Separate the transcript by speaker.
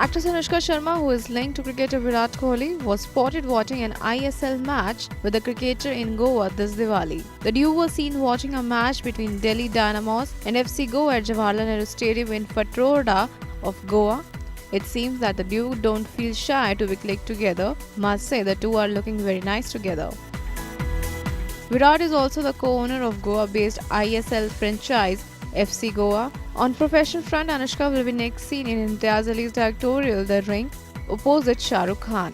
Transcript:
Speaker 1: Actress Anushka Sharma, who is linked to cricketer Virat Kohli, was spotted watching an ISL match with the cricketer in Goa this Diwali. The duo was seen watching a match between Delhi Dynamos and FC Goa at Jawaharlal Nehru Stadium in Fatroda of Goa. It seems that the duo don't feel shy to be clicked together. Must say the two are looking very nice together. Virat is also the co-owner of Goa-based ISL franchise FC Goa. On professional front, Anushka will be next seen in Imtiaz Ali's directorial The Ring opposite Shah Rukh Khan.